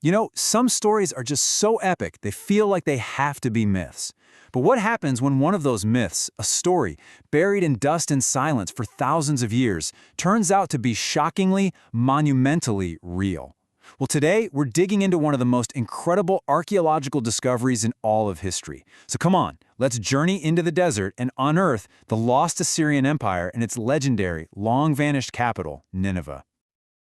You know, some stories are just so epic, they feel like they have to be myths. But what happens when one of those myths, a story, buried in dust and silence for thousands of years, turns out to be shockingly, monumentally real? Well, today, we're digging into one of the most incredible archaeological discoveries in all of history. So come on, let's journey into the desert and unearth the lost Assyrian Empire and its legendary, long-vanished capital, Nineveh.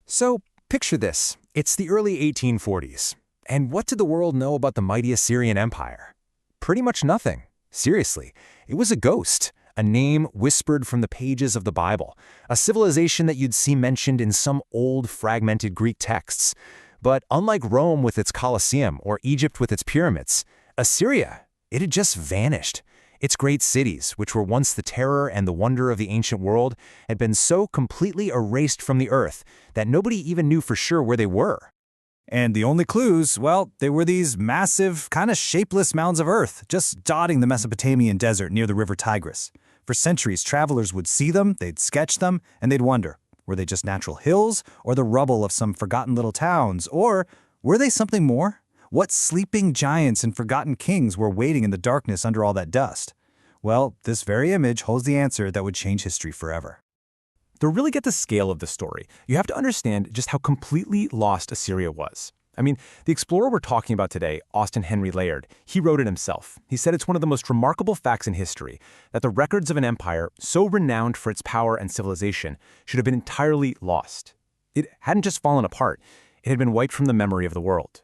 So, picture this. It's the early 1840s. And what did the world know about the mighty Assyrian Empire? Pretty much nothing. Seriously, it was a ghost, a name whispered from the pages of the Bible, a civilization that you'd see mentioned in some old fragmented Greek texts. But unlike Rome with its Colosseum or Egypt with its pyramids, Assyria, it had just vanished. Its great cities, which were once the terror and the wonder of the ancient world, had been so completely erased from the earth that nobody even knew for sure where they were. And the only clues, well, they were these massive, kind of shapeless mounds of earth, just dotting the Mesopotamian desert near the river Tigris. For centuries, travelers would see them, they'd sketch them, and they'd wonder, were they just natural hills, or the rubble of some forgotten little towns, or were they something more? What sleeping giants and forgotten kings were waiting in the darkness under all that dust? Well, this very image holds the answer that would change history forever. To really get the scale of the story, you have to understand just how completely lost Assyria was. I mean, the explorer we're talking about today, Austen Layard, he wrote it himself. He said it's one of the most remarkable facts in history that the records of an empire so renowned for its power and civilization should have been entirely lost. It hadn't just fallen apart, it had been wiped from the memory of the world.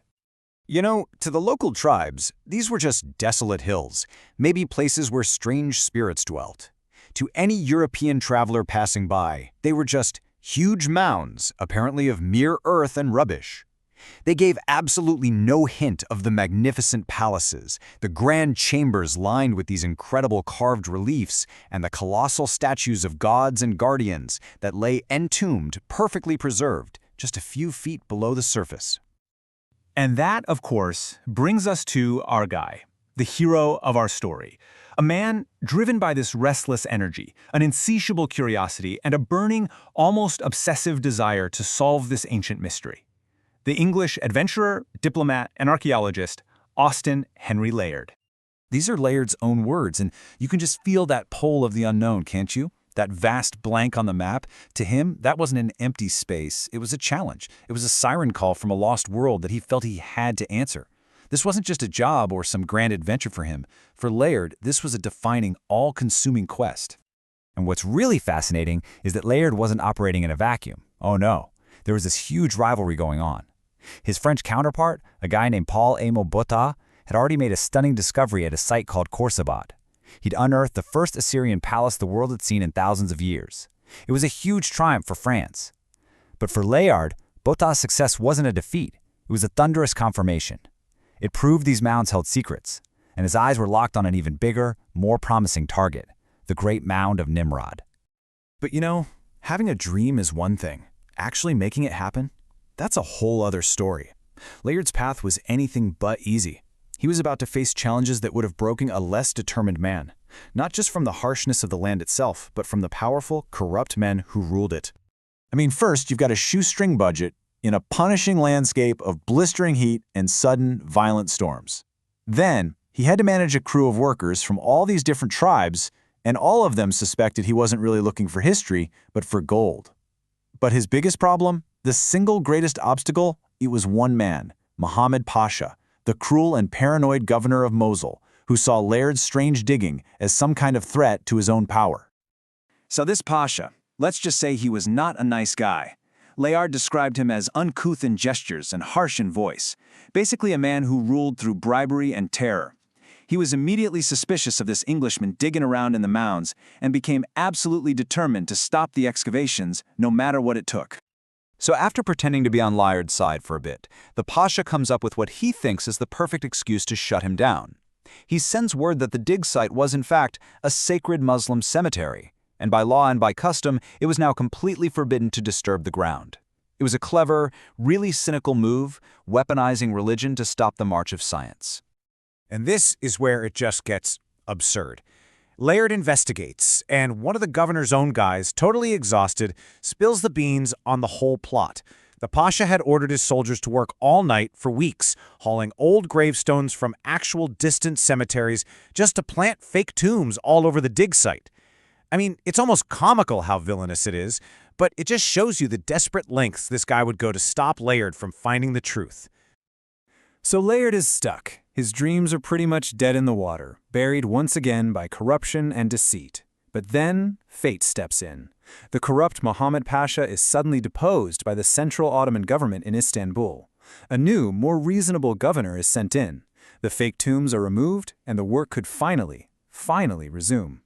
You know, to the local tribes, these were just desolate hills, maybe places where strange spirits dwelt. To any European traveler passing by, they were just huge mounds, apparently of mere earth and rubbish. They gave absolutely no hint of the magnificent palaces, the grand chambers lined with these incredible carved reliefs, and the colossal statues of gods and guardians that lay entombed, perfectly preserved, just a few feet below the surface. And that, of course, brings us to our guy, the hero of our story. A man driven by this restless energy, an insatiable curiosity, and a burning, almost obsessive desire to solve this ancient mystery. The English adventurer, diplomat, and archaeologist, Austen Layard. These are Layard's own words, and you can just feel that pull of the unknown, can't you? That vast blank on the map, to him, that wasn't an empty space. It was a challenge. It was a siren call from a lost world that he felt he had to answer. This wasn't just a job or some grand adventure for him. For Layard, this was a defining, all-consuming quest. And what's really fascinating is that Layard wasn't operating in a vacuum. Oh no, there was this huge rivalry going on. His French counterpart, a guy named Paul-Aimé Botta, had already made a stunning discovery at a site called Khorsabad. He'd unearthed the first Assyrian palace the world had seen in thousands of years. It was a huge triumph for France. But for Layard, Botta's success wasn't a defeat. It was a thunderous confirmation. It proved these mounds held secrets, and his eyes were locked on an even bigger, more promising target, the Great Mound of Nimrod. But you know, having a dream is one thing. Actually making it happen, that's a whole other story. Layard's path was anything but easy. He was about to face challenges that would have broken a less determined man, not just from the harshness of the land itself, but from the powerful, corrupt men who ruled it. I mean, first, you've got a shoestring budget in a punishing landscape of blistering heat and sudden, violent storms. Then, he had to manage a crew of workers from all these different tribes, and all of them suspected he wasn't really looking for history, but for gold. But his biggest problem, the single greatest obstacle, it was one man, Mohammed Pasha, the cruel and paranoid governor of Mosul, who saw Layard's strange digging as some kind of threat to his own power. So this Pasha, let's just say he was not a nice guy. Layard described him as uncouth in gestures and harsh in voice, basically a man who ruled through bribery and terror. He was immediately suspicious of this Englishman digging around in the mounds and became absolutely determined to stop the excavations, no matter what it took. So after pretending to be on Layard's side for a bit, the Pasha comes up with what he thinks is the perfect excuse to shut him down. He sends word that the dig site was in fact a sacred Muslim cemetery, and by law and by custom, it was now completely forbidden to disturb the ground. It was a clever, really cynical move, weaponizing religion to stop the march of science. And this is where it just gets absurd. Layard investigates, and one of the governor's own guys, totally exhausted, spills the beans on the whole plot. The Pasha had ordered his soldiers to work all night for weeks, hauling old gravestones from actual distant cemeteries just to plant fake tombs all over the dig site. I mean, it's almost comical how villainous it is, but it just shows you the desperate lengths this guy would go to stop Layard from finding the truth. So Layard is stuck. His dreams are pretty much dead in the water, buried once again by corruption and deceit. But then, fate steps in. The corrupt Mohammed Pasha is suddenly deposed by the Central Ottoman government in Istanbul. A new, more reasonable governor is sent in. The fake tombs are removed, and the work could finally resume.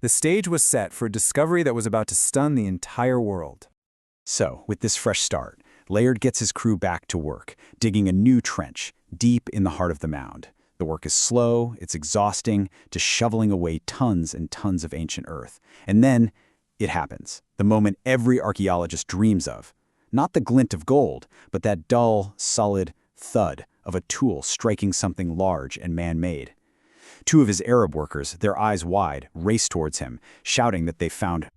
The stage was set for a discovery that was about to stun the entire world. So, with this fresh start, Layard gets his crew back to work, digging a new trench, deep in the heart of the mound. The work is slow, it's exhausting, just shoveling away tons and tons of ancient earth. And then, it happens, the moment every archaeologist dreams of. Not the glint of gold, but that dull, solid thud of a tool striking something large and man-made. Two of his Arab workers, their eyes wide, race towards him, shouting that they found.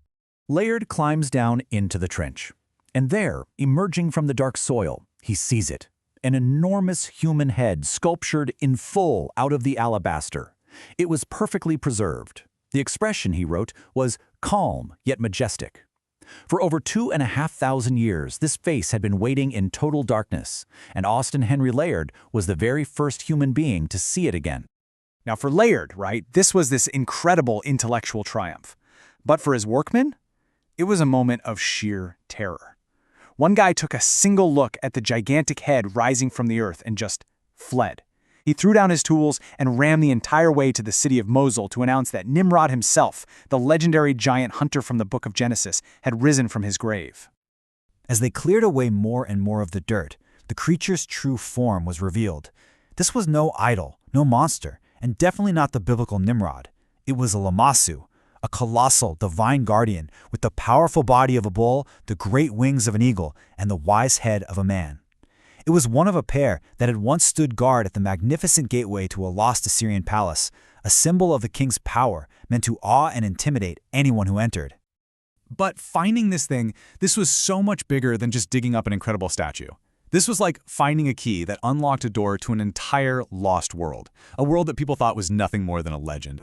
Layard climbs down into the trench. And there, emerging from the dark soil, he sees it. An enormous human head sculptured in full out of the alabaster. It was perfectly preserved. The expression, he wrote, was calm yet majestic. For over 2,500 years, this face had been waiting in total darkness, and Austen Henry Layard was the very first human being to see it again. Now for Layard, right, this was this incredible intellectual triumph. But for his workmen, it was a moment of sheer terror. One guy took a single look at the gigantic head rising from the earth and just fled. He threw down his tools and ran the entire way to the city of Mosul to announce that Nimrod himself, the legendary giant hunter from the Book of Genesis, had risen from his grave. As they cleared away more and more of the dirt, the creature's true form was revealed. This was no idol, no monster, and definitely not the biblical Nimrod. It was a Lamassu, a colossal, divine guardian with the powerful body of a bull, the great wings of an eagle, and the wise head of a man. It was one of a pair that had once stood guard at the magnificent gateway to a lost Assyrian palace, a symbol of the king's power meant to awe and intimidate anyone who entered. But finding this thing, this was so much bigger than just digging up an incredible statue. This was like finding a key that unlocked a door to an entire lost world, a world that people thought was nothing more than a legend.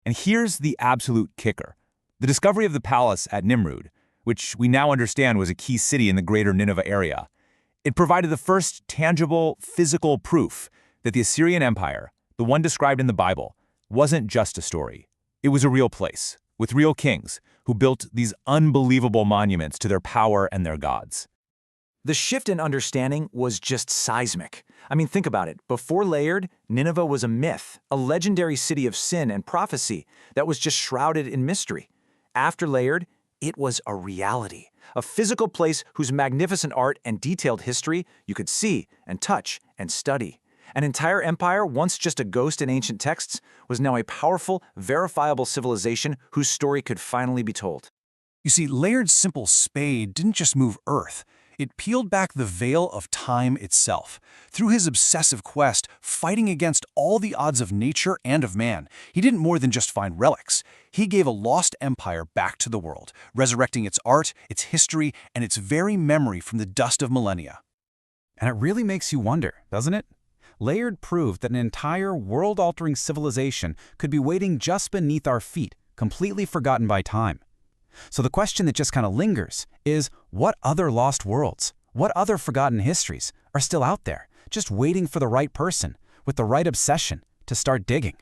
And here's the absolute kicker. The discovery of the palace at Nimrud, which we now understand was a key city in the greater Nineveh area, it provided the first tangible, physical proof that the Assyrian Empire, the one described in the Bible, wasn't just a story. It was a real place, with real kings, who built these unbelievable monuments to their power and their gods. The shift in understanding was just seismic. I mean, think about it. Before Layard, Nineveh was a myth, a legendary city of sin and prophecy that was just shrouded in mystery. After Layard, it was a reality, a physical place whose magnificent art and detailed history you could see and touch and study. An entire empire, once just a ghost in ancient texts, was now a powerful, verifiable civilization whose story could finally be told. You see, Layard's simple spade didn't just move Earth. It peeled back the veil of time itself. Through his obsessive quest, fighting against all the odds of nature and of man, he didn't more than just find relics. He gave a lost empire back to the world, resurrecting its art, its history, and its very memory from the dust of millennia. And it really makes you wonder, doesn't it? Layard proved that an entire world-altering civilization could be waiting just beneath our feet, completely forgotten by time. So the question that just kind of lingers is, what other lost worlds, what other forgotten histories are still out there, just waiting for the right person, with the right obsession, to start digging?